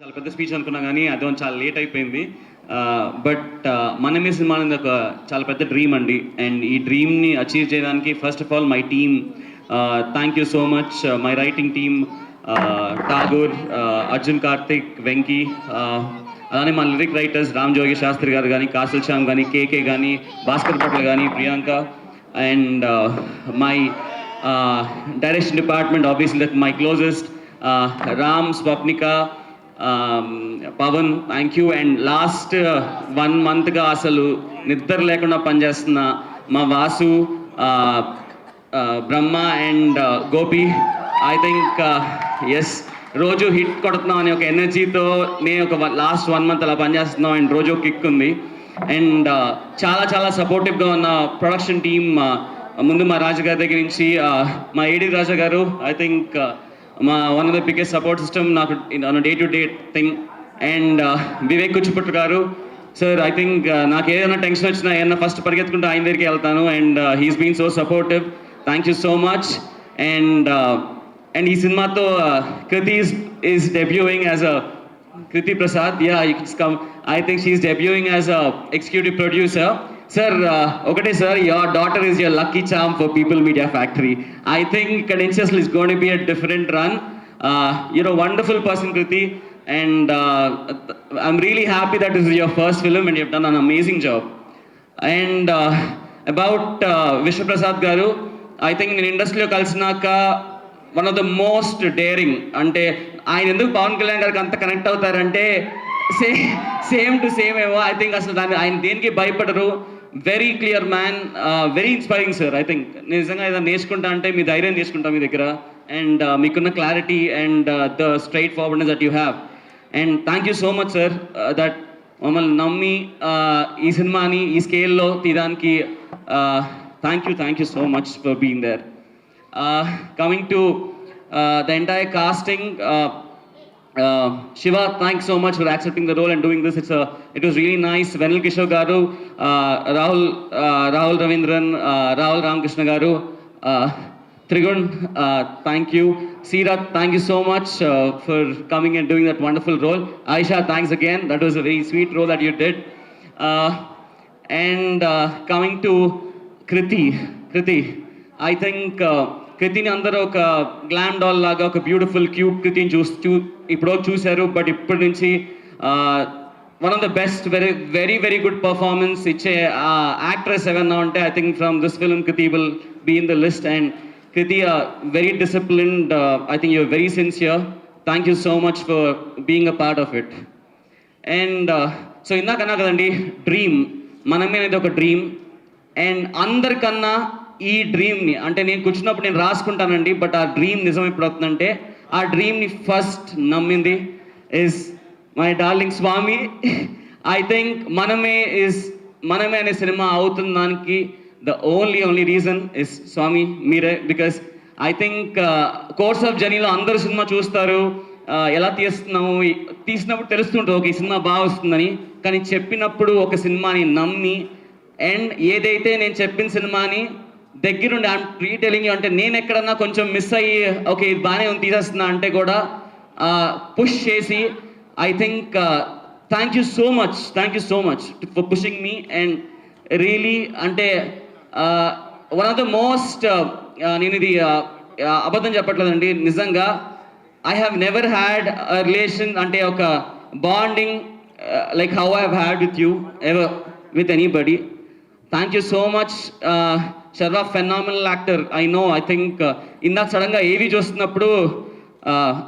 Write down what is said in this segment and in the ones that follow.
చాలా పెద్ద స్పీచ్ అనుకున్నా కానీ అది చాలా లేట్ అయిపోయింది. బట్ మనమే సినిమా అనేది ఒక చాలా పెద్ద డ్రీమ్ అండి. అండ్ ఈ డ్రీమ్ని అచీవ్ చేయడానికి first of all my team, thank you so much. My writing team, Tagore, Arjun, Karthik, Venky, అలానే మా లిరిక్ రైటర్స్ రామ్ జోగి శాస్త్రి గారు కానీ, కాసుల్ శ్యామ్ కానీ, కేకే కానీ, భాస్కర్ పట్ల కానీ, Priyanka, and my direction department, obviously my closest Ram, Swapnika, Pavan, thank you. And last 1 monthగా అసలు నిద్ర లేకుండా పనిచేస్తున్న మా Vasu, Brahma and Gopi. I think yes, రోజు హిట్ కొడుతున్నాం అనే ఒక ఎనర్జీతో నేను ఒక లాస్ట్ 1 month అలా పనిచేస్తున్నాం. అండ్ రోజు కిక్ ఉంది. అండ్ చాలా చాలా సపోర్టివ్గా ఉన్న ప్రొడక్షన్ టీమ్, ముందు మా రాజు గారి దగ్గర నుంచి మా AD Raja garu, I think మా one of the biggest support system నాకు day to day thing. And Vivek Kuchiputtu garu sir, I think నాకు ఏదైనా టెన్షన్ వచ్చినా ఏదైనా ఫస్ట్ పరిగెత్తుకుంటూ ఆయన దగ్గరికి వెళ్తాను. And he's been so supportive, thank you so much. And ఈ సినిమాతో Kriti is debuting as a Kriti Prasad. Yeah, you can come. I think she's debuting as a executive producer. Sir, okay sir, your daughter is your lucky charm for People Media Factory. I think Credentials is going to be a different run. You're a wonderful person, Kriti, and I'm really happy that this is your first film and you've done an amazing job. And about Vishnu Prasad Garu, I think in industry lo kalsinaka one of the most daring. అంటే ఆయన ఎందుకు పవన్ కళ్యాణ్ గారికి అంత connect అవుతారంటే same to same ఏమో. I think అసలు దాన్ని ఆయన దేనికి భయపడరు. Very clear man, very inspiring sir. I think నిజంగా ఏదైనా నేర్చుకుంటా అంటే మీ ధైర్యం నేర్చుకుంటా మీ దగ్గర. అండ్ మీకున్న clarity and the straight forwardness that you have. And thank you so much sir that మమ్మల్ని నమ్మి ఈ సినిమాని ఈ స్కేల్లో తీయడానికి thank you so much for being there. Coming to the entire casting, Shiva, thanks so much for accepting the role and doing this. It was really nice. Venal Kishore garu, Rahul Ravindran, Rahul Ramakrishna garu, Trigun, thank you. Seerat, thank you so much for coming and doing that wonderful role. Aisha, thanks again. That was a very sweet role that you did. And coming to Kriti, I think కృతిని అందరూ ఒక glam doll లాగా ఒక beautiful cute కృతిని ఇప్పుడు చూశారు. But ఇప్పటి నుంచి one of the best, very very very good performance ఇచ్చే actress ఎవరన్నా ఉంటే I think from this film Kriti will be in the list. And Kriti very disciplined, I think you're very sincere. Thank you so much for being a part of it. And so ఇందాకన్నా కదండి dream, మనమే అనేది ఒక dream. And అందరికన్నా ఈ డ్రీమ్ని అంటే నేను కూర్చున్నప్పుడు నేను రాసుకుంటానండి, బట్ ఆ డ్రీమ్ నిజం ఎప్పుడు అవుతుందంటే ఆ డ్రీమ్ని ఫస్ట్ నమ్మింది is my darling Swami. I think Manamey అనే సినిమా అవుతున్న దానికి the only reason is Swami, మీరే. Because I think course of జర్నీలో అందరూ సినిమా చూస్తారు, ఎలా తీసినప్పుడు తెలుస్తుంటుంది ఓకే ఈ సినిమా బాగా వస్తుందని. కానీ చెప్పినప్పుడు ఒక సినిమాని నమ్మి అండ్ ఏదైతే నేను చెప్పిన సినిమాని దగ్గరుండి ఐఎమ్ రీటెలింగ్ యూ అంటే నేను ఎక్కడన్నా కొంచెం మిస్ అయ్యి ఓకే ఇది బాగానే ఉంది తీసేస్తున్నా అంటే కూడా పుష్ చేసి I think thank you so much for pushing me. And really అంటే వన్ ఆఫ్ ద మోస్ట్, నేను ఇది అబద్ధం చెప్పట్లేదండి, నిజంగా I have never had a relation అంటే ఒక bonding like how I have had with you ever with anybody. Thank you so much. Sharwa phenomenal actor, I know. I think ఇందాక సడన్గా ఏవి చూస్తున్నప్పుడు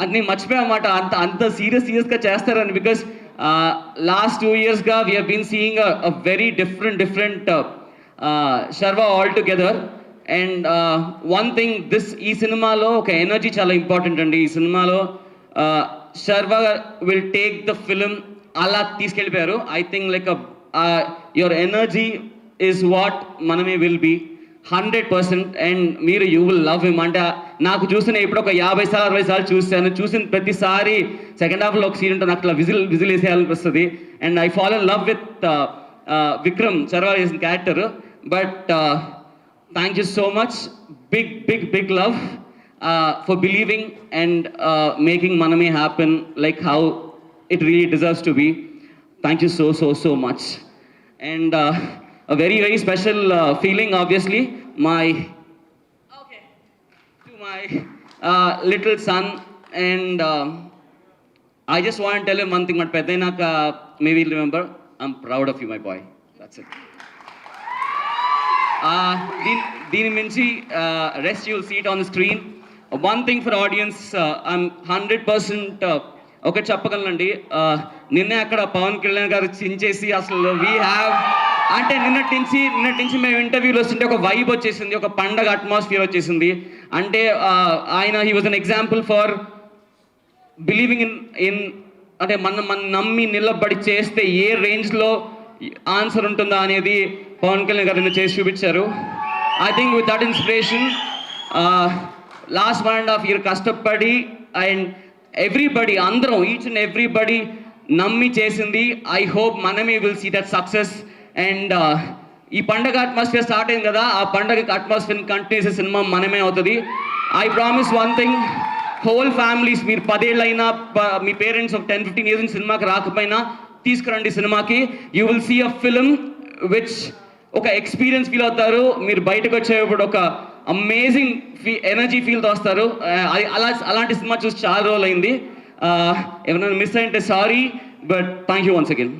అది నేను మర్చిపోయామాట అంత సీరియస్గా చేస్తారని. బికాస్ లాస్ట్ 2 yearsగా we have been seeing a very different Sharwa all together. And one thing ఈ సినిమాలో ఒక ఎనర్జీ చాలా ఇంపార్టెంట్ అండి. ఈ సినిమాలో Sharwa will take the film అలా తీసుకెళ్ళిపోయారు. I think like your energy is what Manamey will be 100%. And మీరు యూ విల్ లవ్ హిమ్. అంటే నాకు చూసిన ఇప్పుడు ఒక 50 సార్లు 60 సార్లు చూసిన ప్రతిసారి సెకండ్ హాఫ్లో ఒక సీన్ ఉంటుంది, నాకు అట్లా విజిల్ వేసేయాలనిపిస్తుంది. And I fall in love with Vikram Sharwa చేసిన character. But thank you so much, big love for believing and making Maname happen like how it really deserves to be. Thank you so much. And a very special feeling, obviously, to my little son. And I just want to tell him one thing, but Pedainaka maybe remember, I'm proud of you, my boy. That's it. దీని మించి rest you'll see it on the screen. One thing for audience, I'm 100% ఒకటి చెప్పగలనండి. నిన్నే అక్కడ పవన్ కళ్యాణ్ గారు చించేసి అసలు we have అంటే నిన్నటి నుంచి మేము ఇంటర్వ్యూలో వస్తుంటే ఒక వైబ్ వచ్చేసింది, ఒక పండగ అట్మాస్ఫియర్ వచ్చేసింది. అంటే ఆయన he was an example for believing in అంటే మన నమ్మి నిలబడి చేస్తే ఏ రేంజ్లో ఆన్సర్ ఉంటుందా అనేది పవన్ కళ్యాణ్ గారు చేసి చూపించారు. I think with that inspiration last 1.5 year కష్టపడి అండ్ ఎవ్రీబడి అందరం ఈచ్ అండ్ ఎవ్రీబడి నమ్మి చేసింది. I hope Manamey will see that success. And ఈ పండగ అట్మాస్ఫియర్ స్టార్ట్ అయింది కదా, ఆ పండగ అట్మాస్ఫియర్ కంటిన్యూ చేసే సినిమా మనమే అవుతుంది. I promise one thing, whole families మీరు 10 ఏళ్ళైనా మీ పేరెంట్స్ ఒక 10-15 years సినిమాకి రాకపోయినా తీసుకురండి సినిమాకి. You will see a film which ఒక ఎక్స్పీరియన్స్ ఫీల్ అవుతారు. మీరు బయటకు వచ్చేటప్పుడు ఒక అమేజింగ్ ఎనర్జీ ఫీల్తో వస్తారు. అలాంటి సినిమా చూసి చాలా రోజులు అయింది. ఏమైనా మిస్ అయింటే sorry, but thank you once again.